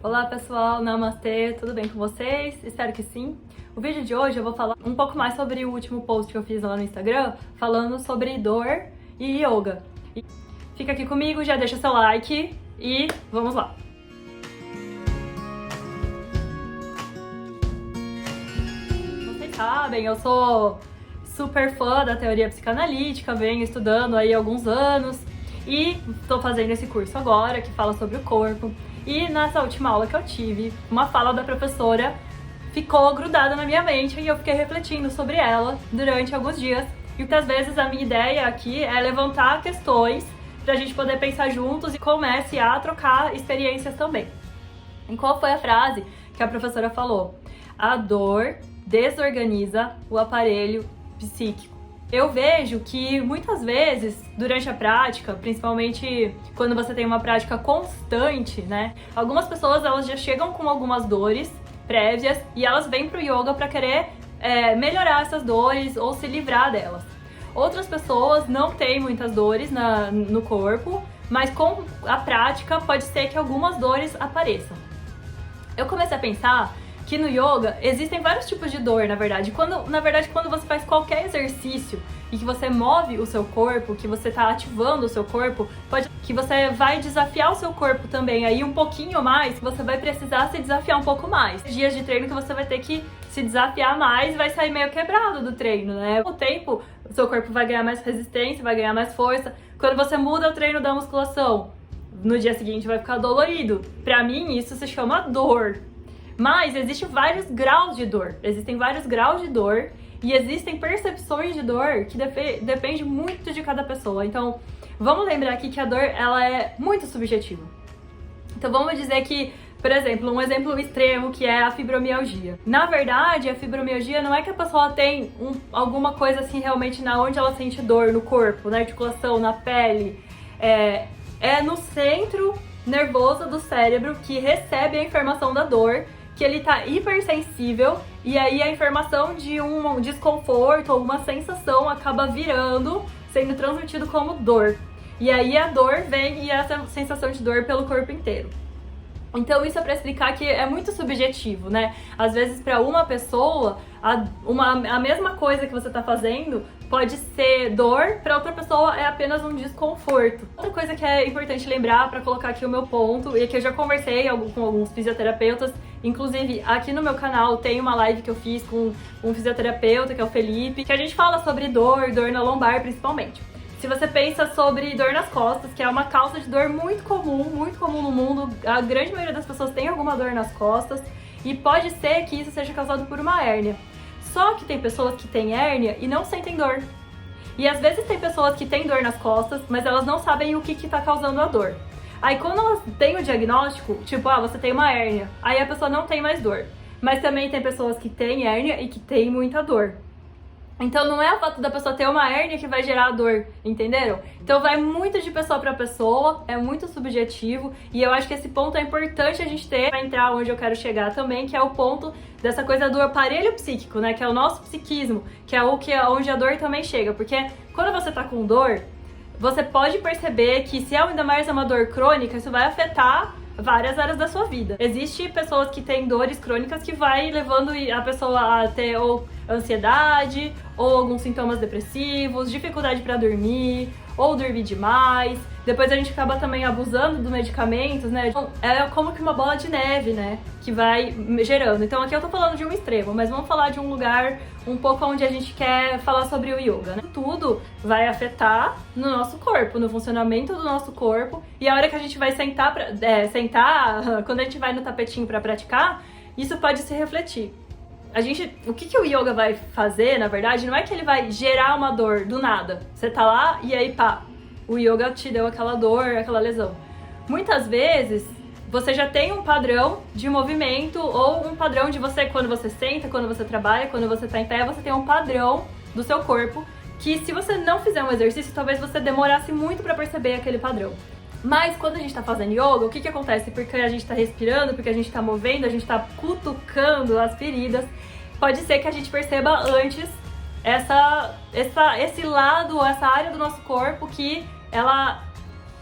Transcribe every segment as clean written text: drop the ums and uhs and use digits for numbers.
Olá pessoal, Namastê, tudo bem com vocês? Espero que sim. O vídeo de hoje eu vou falar um pouco mais sobre o último post que eu fiz lá no Instagram, falando sobre dor e yoga. Fica aqui comigo, já deixa seu like e vamos lá! Vocês sabem, eu sou super fã da teoria psicanalítica, venho estudando aí há alguns anos e estou fazendo esse curso agora que fala sobre o corpo. E nessa última aula que eu tive, uma fala da professora ficou grudada na minha mente e eu fiquei refletindo sobre ela durante alguns dias. E muitas vezes a minha ideia aqui é levantar questões pra gente poder pensar juntos e comece a trocar experiências também. E qual foi a frase que a professora falou? A dor desorganiza o aparelho psíquico. Eu vejo que muitas vezes, durante a prática, principalmente quando você tem uma prática constante, né? Algumas pessoas elas já chegam com algumas dores prévias e elas vêm pro yoga para querer melhorar essas dores ou se livrar delas. Outras pessoas não têm muitas dores no corpo, mas com a prática pode ser que algumas dores apareçam. Eu comecei a pensar que no yoga existem vários tipos de dor, na verdade. Quando você faz qualquer exercício e que você move o seu corpo, que você está ativando o seu corpo, pode que você vai desafiar o seu corpo também aí um pouquinho mais, você vai precisar se desafiar um pouco mais. Dias de treino que você vai ter que se desafiar mais e vai sair meio quebrado do treino, né? Com o tempo, o seu corpo vai ganhar mais resistência, vai ganhar mais força. Quando você muda o treino da musculação, no dia seguinte vai ficar dolorido. Pra mim, isso se chama dor. Mas existem vários graus de dor, e existem percepções de dor que depende muito de cada pessoa. Então, vamos lembrar aqui que a dor ela é muito subjetiva. Então, vamos dizer que, por exemplo, um exemplo extremo que é a fibromialgia. Na verdade, a fibromialgia não é que a pessoa tem alguma coisa assim realmente na onde ela sente dor no corpo, na articulação, na pele. É no centro nervoso do cérebro que recebe a informação da dor, que ele tá hipersensível e aí a informação de um desconforto ou uma sensação acaba sendo transmitido como dor. E aí a dor vem e essa sensação de dor pelo corpo inteiro. Então isso é para explicar que é muito subjetivo, né? Às vezes para uma pessoa, a mesma coisa que você tá fazendo pode ser dor, para outra pessoa é apenas um desconforto. Outra coisa que é importante lembrar para colocar aqui o meu ponto, e que eu já conversei com alguns fisioterapeutas, inclusive aqui no meu canal tem uma live que eu fiz com um fisioterapeuta, que é o Felipe, que a gente fala sobre dor na lombar principalmente. Se você pensa sobre dor nas costas, que é uma causa de dor muito comum no mundo, a grande maioria das pessoas tem alguma dor nas costas e pode ser que isso seja causado por uma hérnia. Só que tem pessoas que têm hérnia e não sentem dor. E às vezes tem pessoas que têm dor nas costas, mas elas não sabem o que está causando a dor. Aí quando elas têm o diagnóstico, tipo, você tem uma hérnia, aí a pessoa não tem mais dor. Mas também tem pessoas que têm hérnia e que têm muita dor. Então não é o fato da pessoa ter uma hérnia que vai gerar dor, entenderam? Então vai muito de pessoa para pessoa, é muito subjetivo e eu acho que esse ponto é importante a gente ter para entrar onde eu quero chegar também, que é o ponto dessa coisa do aparelho psíquico, né? Que é o nosso psiquismo, que é onde a dor também chega, porque quando você tá com dor, você pode perceber que se ainda mais é uma dor crônica, isso vai afetar várias áreas da sua vida. Existem pessoas que têm dores crônicas que vai levando a pessoa a ter ou ansiedade, ou alguns sintomas depressivos, dificuldade para dormir, ou dormir demais. Depois a gente acaba também abusando dos medicamentos, né? Então, é como que uma bola de neve, né? Que vai gerando. Então aqui eu tô falando de um extremo, mas vamos falar de um lugar um pouco onde a gente quer falar sobre o yoga, né? Tudo vai afetar no nosso corpo, no funcionamento do nosso corpo. E a hora que a gente vai sentar, quando a gente vai no tapetinho para praticar, isso pode se refletir. O que o yoga vai fazer, na verdade, não é que ele vai gerar uma dor do nada. Você tá lá e aí pá, o yoga te deu aquela dor, aquela lesão. Muitas vezes você já tem um padrão de movimento ou um padrão de você, quando você senta, quando você trabalha, quando você tá em pé, você tem um padrão do seu corpo que se você não fizer um exercício, talvez você demorasse muito pra perceber aquele padrão. Mas quando a gente tá fazendo yoga, o que acontece? Porque a gente tá respirando, porque a gente tá movendo, a gente tá cutucando as feridas, pode ser que a gente perceba antes esse lado, essa área do nosso corpo que ela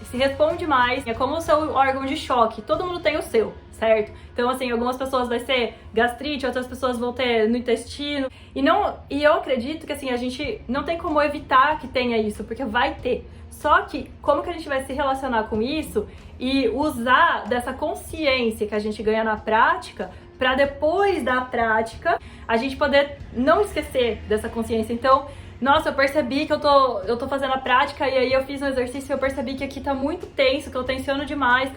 se responde mais. É como o seu órgão de choque, todo mundo tem o seu. certo? Então, assim, algumas pessoas vai ser gastrite, outras pessoas vão ter no intestino. E eu acredito que, assim, a gente não tem como evitar que tenha isso, porque vai ter. Só que, como que a gente vai se relacionar com isso e usar dessa consciência que a gente ganha na prática para depois da prática a gente poder não esquecer dessa consciência. Então, nossa, eu percebi que eu tô fazendo a prática e aí eu fiz um exercício e eu percebi que aqui tá muito tenso, que eu tensiono demais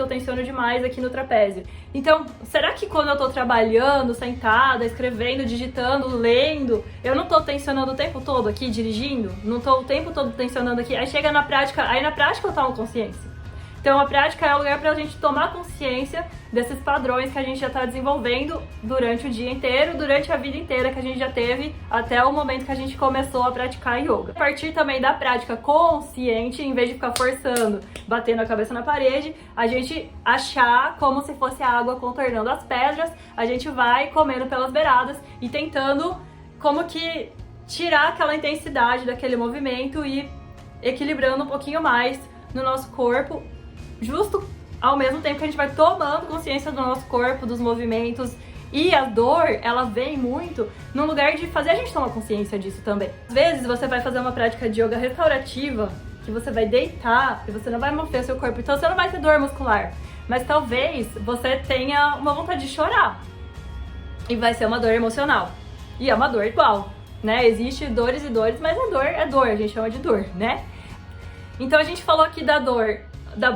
aqui no trapézio. Então, será que quando eu tô trabalhando, sentada, escrevendo, digitando, lendo, eu não tô tensionando o tempo todo aqui, dirigindo? Não tô o tempo todo tensionando aqui? Aí chega na prática, eu tomo consciência. Então, a prática é o lugar pra gente tomar consciência desses padrões que a gente já tá desenvolvendo durante o dia inteiro, durante a vida inteira que a gente já teve até o momento que a gente começou a praticar yoga. A partir também da prática consciente, em vez de ficar forçando, batendo a cabeça na parede, a gente achar como se fosse a água contornando as pedras, a gente vai comendo pelas beiradas e tentando como que tirar aquela intensidade daquele movimento e equilibrando um pouquinho mais no nosso corpo, justo ao mesmo tempo que a gente vai tomando consciência do nosso corpo, dos movimentos. E a dor, ela vem muito no lugar de fazer a gente tomar consciência disso também. Às vezes você vai fazer uma prática de yoga restaurativa, que você vai deitar e você não vai mover o seu corpo, então você não vai ter dor muscular. Mas talvez você tenha uma vontade de chorar. E vai ser uma dor emocional. E é uma dor igual, né? Existe dores e dores, mas a dor, a gente chama de dor, né? Então a gente falou aqui da dor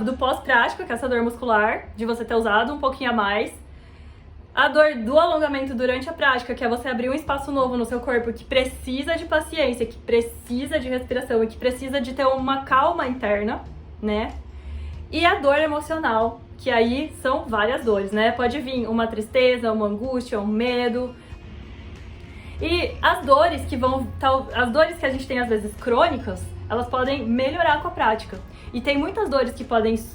do pós-prática, que é essa dor muscular, de você ter usado um pouquinho a mais. A dor do alongamento durante a prática, que é você abrir um espaço novo no seu corpo, que precisa de paciência, que precisa de respiração e que precisa de ter uma calma interna, né? E a dor emocional, que aí são várias dores, né? Pode vir uma tristeza, uma angústia, um medo. E as dores as dores que a gente tem às vezes crônicas, elas podem melhorar com a prática. E tem muitas dores que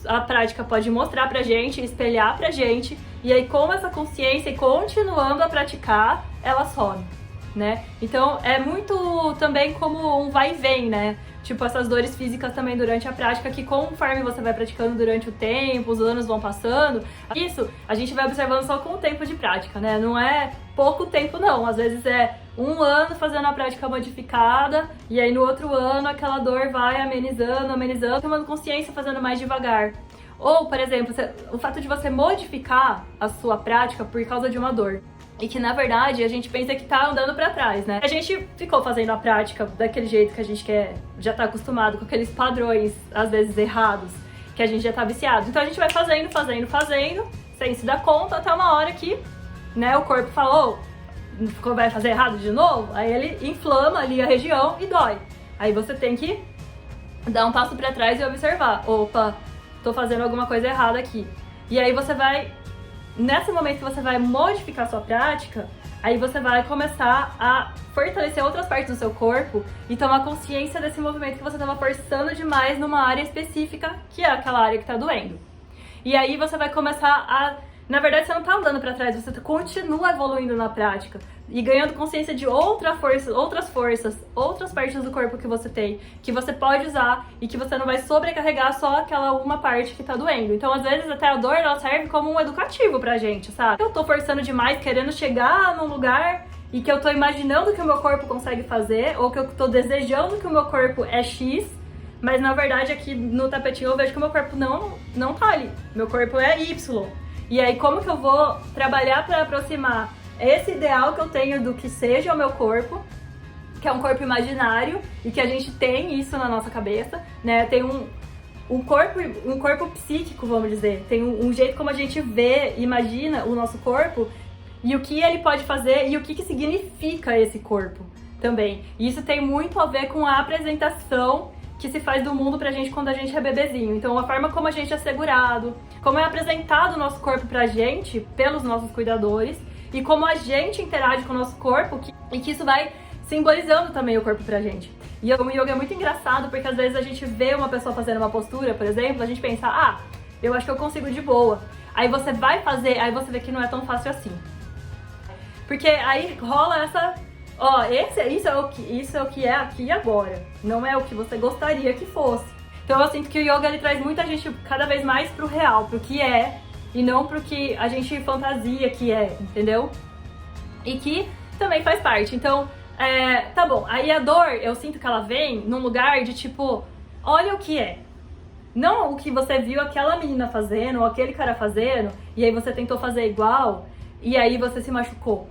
a prática pode mostrar pra gente, espelhar pra gente, e aí com essa consciência e continuando a praticar, ela some, né? Então é muito também como um vai e vem, né? Tipo, essas dores físicas também durante a prática, que conforme você vai praticando durante o tempo, os anos vão passando, isso a gente vai observando só com o tempo de prática, né? Não é pouco tempo não, às vezes é um ano fazendo a prática modificada, e aí no outro ano aquela dor vai amenizando, tomando consciência, fazendo mais devagar. Ou, por exemplo, o fato de você modificar a sua prática por causa de uma dor. E que, na verdade, a gente pensa que tá andando pra trás, né? A gente ficou fazendo a prática daquele jeito que a gente já tá acostumado, com aqueles padrões, às vezes errados, que a gente já tá viciado. Então a gente vai fazendo, sem se dar conta, até uma hora que, né, o corpo falou, vai fazer errado de novo, aí ele inflama ali a região e dói. Aí você tem que dar um passo pra trás e observar. Opa, tô fazendo alguma coisa errada aqui. E aí você vai... Nesse momento que você vai modificar a sua prática, aí você vai começar a fortalecer outras partes do seu corpo e tomar consciência desse movimento que você estava forçando demais numa área específica, que é aquela área que está doendo. E aí você vai começar a... Na verdade, você não está andando para trás, você continua evoluindo na prática e ganhando consciência de outras forças, outras partes do corpo que você tem, que você pode usar e que você não vai sobrecarregar só aquela uma parte que tá doendo. Então, às vezes, até a dor, ela serve como um educativo pra gente, sabe? Eu tô forçando demais, querendo chegar num lugar e que eu tô imaginando que o meu corpo consegue fazer, ou que eu tô desejando que o meu corpo é X, mas na verdade aqui no tapetinho eu vejo que o meu corpo não tá ali. Meu corpo é Y. E aí, como que eu vou trabalhar para aproximar esse ideal que eu tenho do que seja o meu corpo, que é um corpo imaginário, e que a gente tem isso na nossa cabeça, né? Tem um corpo psíquico, vamos dizer. Tem um jeito como a gente vê, imagina o nosso corpo, e o que ele pode fazer, e o que significa esse corpo também. E isso tem muito a ver com a apresentação que se faz do mundo pra gente quando a gente é bebezinho. Então, a forma como a gente é segurado, como é apresentado o nosso corpo pra gente pelos nossos cuidadores e como a gente interage com o nosso corpo e que isso vai simbolizando também o corpo pra gente. E o yoga é muito engraçado porque às vezes a gente vê uma pessoa fazendo uma postura, por exemplo, a gente pensa, eu acho que eu consigo de boa. Aí você vai fazer, aí você vê que não é tão fácil assim. Porque aí rola essa... isso é o que é aqui e agora, não é o que você gostaria que fosse. Então eu sinto que o yoga ele traz muita gente cada vez mais pro real, pro que é, e não pro que a gente fantasia que é, entendeu? E que também faz parte. Então, tá bom, aí a dor, eu sinto que ela vem num lugar de tipo, olha o que é. Não o que você viu aquela menina fazendo, ou aquele cara fazendo, e aí você tentou fazer igual, e aí você se machucou.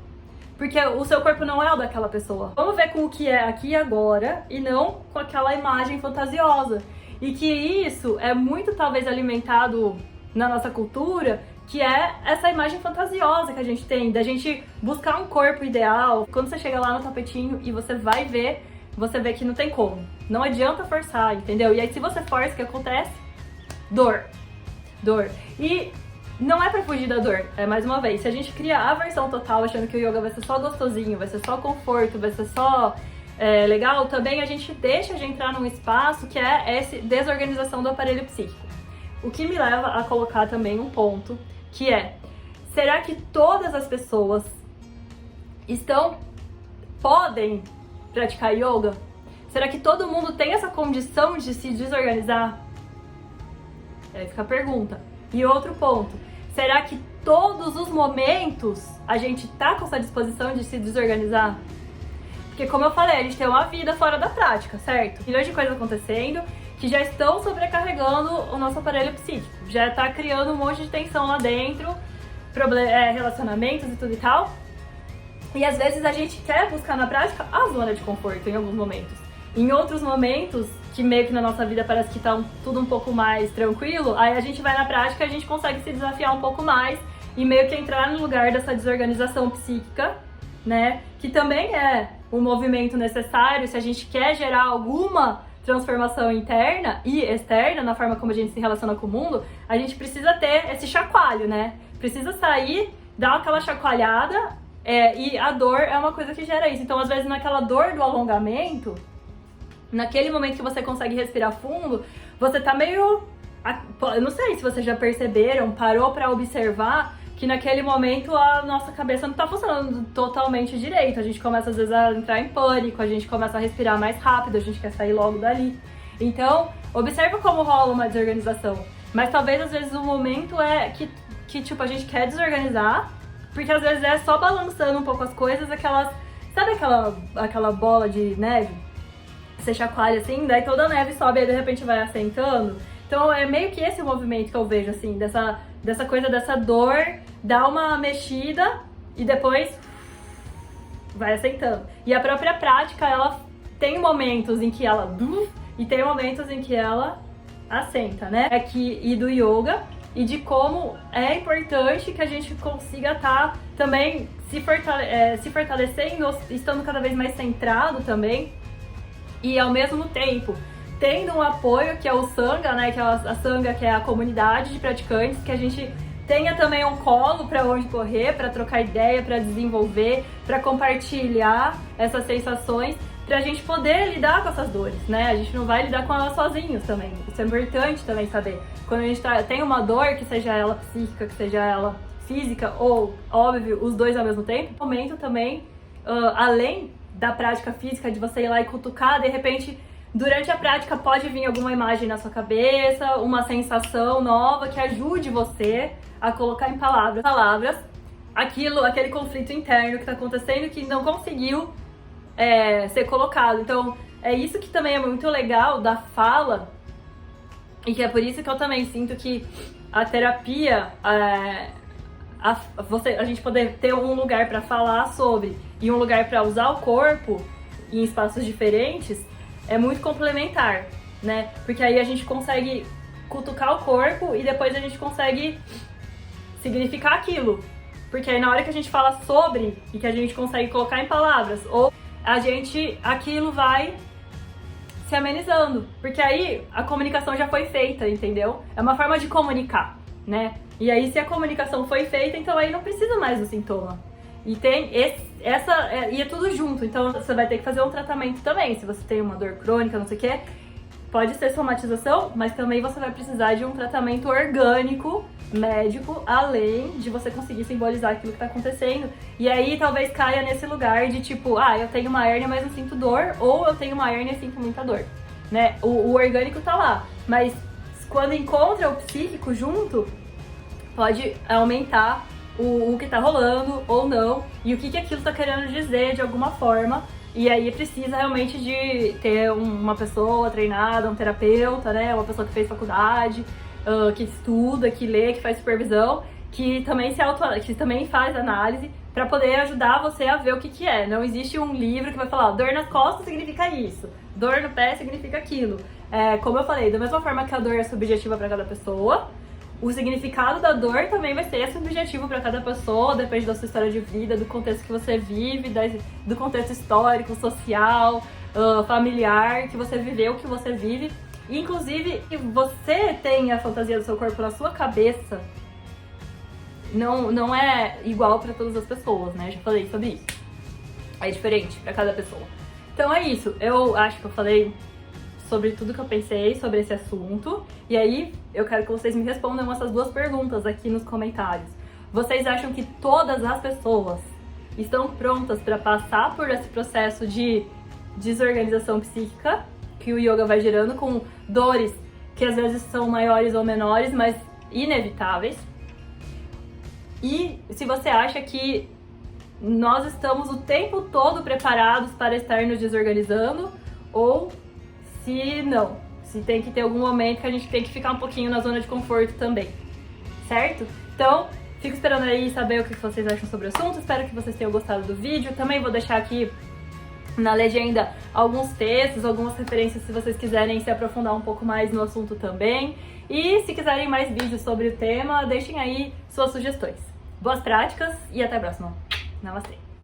Porque o seu corpo não é o daquela pessoa. Vamos ver com o que é aqui e agora, e não com aquela imagem fantasiosa. E que isso é muito, talvez, alimentado na nossa cultura, que é essa imagem fantasiosa que a gente tem, da gente buscar um corpo ideal. Quando você chega lá no tapetinho e você vai ver, você vê que não tem como. Não adianta forçar, entendeu? E aí se você força, o que acontece? Dor. Dor. E não é pra fugir da dor, mais uma vez. Se a gente cria a aversão total, achando que o yoga vai ser só gostosinho, vai ser só conforto, vai ser só legal, também a gente deixa de entrar num espaço que é essa desorganização do aparelho psíquico. O que me leva a colocar também um ponto, que é, será que todas as pessoas podem praticar yoga? Será que todo mundo tem essa condição de se desorganizar? Aí fica a pergunta. E outro ponto, será que todos os momentos a gente tá com essa disposição de se desorganizar? Porque como eu falei, a gente tem uma vida fora da prática, certo? Milhões de coisas acontecendo que já estão sobrecarregando o nosso aparelho psíquico. Já tá criando um monte de tensão lá dentro, relacionamentos e tudo e tal. E às vezes a gente quer buscar na prática a zona de conforto em alguns momentos. Em outros momentos, que meio que na nossa vida parece que tá tudo um pouco mais tranquilo, aí a gente vai na prática e a gente consegue se desafiar um pouco mais e meio que entrar no lugar dessa desorganização psíquica, né? Que também é um movimento necessário se a gente quer gerar alguma transformação interna e externa na forma como a gente se relaciona com o mundo, a gente precisa ter esse chacoalho, né? Precisa sair, dar aquela chacoalhada, e a dor é uma coisa que gera isso. Então, às vezes, naquela dor do alongamento, naquele momento que você consegue respirar fundo, você tá meio... Eu não sei se vocês já perceberam, parou pra observar que naquele momento a nossa cabeça não tá funcionando totalmente direito. A gente começa às vezes a entrar em pânico, a gente começa a respirar mais rápido, a gente quer sair logo dali. Então, observa como rola uma desorganização. Mas talvez às vezes o momento é que tipo, a gente quer desorganizar, porque às vezes é só balançando um pouco as coisas, sabe aquela bola de neve? Você chacoalha assim, daí toda a neve sobe e de repente vai assentando. Então é meio que esse o movimento que eu vejo, assim, dessa coisa, dessa dor, dá uma mexida e depois vai assentando. E a própria prática, ela tem momentos em que ela e tem momentos em que ela assenta, né? E do yoga e de como é importante que a gente consiga estar também se fortalecendo, estando cada vez mais centrado também e ao mesmo tempo tendo um apoio, que é o Sangha, né, que é a Sangha, que é a comunidade de praticantes, que a gente tenha também um colo para onde correr, para trocar ideia, para desenvolver, para compartilhar essas sensações, para a gente poder lidar com essas dores, né? A gente não vai lidar com elas sozinhos também. Isso é importante também saber. Quando a gente tem uma dor, que seja ela psíquica, que seja ela física, ou, óbvio, os dois ao mesmo tempo, momento também, além da prática física, de você ir lá e cutucar, de repente... Durante a prática pode vir alguma imagem na sua cabeça, uma sensação nova que ajude você a colocar em palavras aquele conflito interno que está acontecendo que não conseguiu ser colocado. Então, é isso que também é muito legal da fala e que é por isso que eu também sinto que a terapia, a gente poder ter um lugar para falar sobre e um lugar para usar o corpo em espaços diferentes, é muito complementar, né? Porque aí a gente consegue cutucar o corpo e depois a gente consegue significar aquilo. Porque aí na hora que a gente fala sobre e que a gente consegue colocar em palavras, ou aquilo vai se amenizando. Porque aí a comunicação já foi feita, entendeu? É uma forma de comunicar, né? E aí se a comunicação foi feita, então aí não precisa mais do sintoma. E tem e é tudo junto, então você vai ter que fazer um tratamento também. Se você tem uma dor crônica, não sei o que, pode ser somatização, mas também você vai precisar de um tratamento orgânico, médico, além de você conseguir simbolizar aquilo que tá acontecendo. E aí talvez caia nesse lugar de tipo, eu tenho uma hérnia, mas não sinto dor, ou eu tenho uma hérnia e sinto muita dor, né? O orgânico tá lá, mas quando encontra o psíquico junto, pode aumentar o que tá rolando ou não, e o que aquilo tá querendo dizer de alguma forma. E aí precisa realmente de ter uma pessoa treinada, um terapeuta, né? Uma pessoa que fez faculdade, que estuda, que lê, que faz supervisão, que também faz análise para poder ajudar você a ver o que é. Não existe um livro que vai falar, dor nas costas significa isso, dor no pé significa aquilo. Como eu falei, da mesma forma que a dor é subjetiva para cada pessoa, o significado da dor também vai ser subjetivo para cada pessoa, depende da sua história de vida, do contexto que você vive, do contexto histórico, social, familiar, que você viveu, que você vive. E, inclusive, que você tem a fantasia do seu corpo na sua cabeça, não é igual para todas as pessoas, né? Já falei sobre isso. É diferente para cada pessoa. Então é isso. Eu acho que eu falei sobre tudo que eu pensei sobre esse assunto. E aí, eu quero que vocês me respondam essas duas perguntas aqui nos comentários. Vocês acham que todas as pessoas estão prontas para passar por esse processo de desorganização psíquica que o yoga vai gerando, com dores que às vezes são maiores ou menores, mas inevitáveis? E se você acha que nós estamos o tempo todo preparados para estar nos desorganizando, ou se não, se tem que ter algum momento que a gente tem que ficar um pouquinho na zona de conforto também, certo? Então, fico esperando aí saber o que vocês acham sobre o assunto, espero que vocês tenham gostado do vídeo. Também vou deixar aqui na legenda alguns textos, algumas referências se vocês quiserem se aprofundar um pouco mais no assunto também. E se quiserem mais vídeos sobre o tema, deixem aí suas sugestões. Boas práticas e até a próxima. Namastê!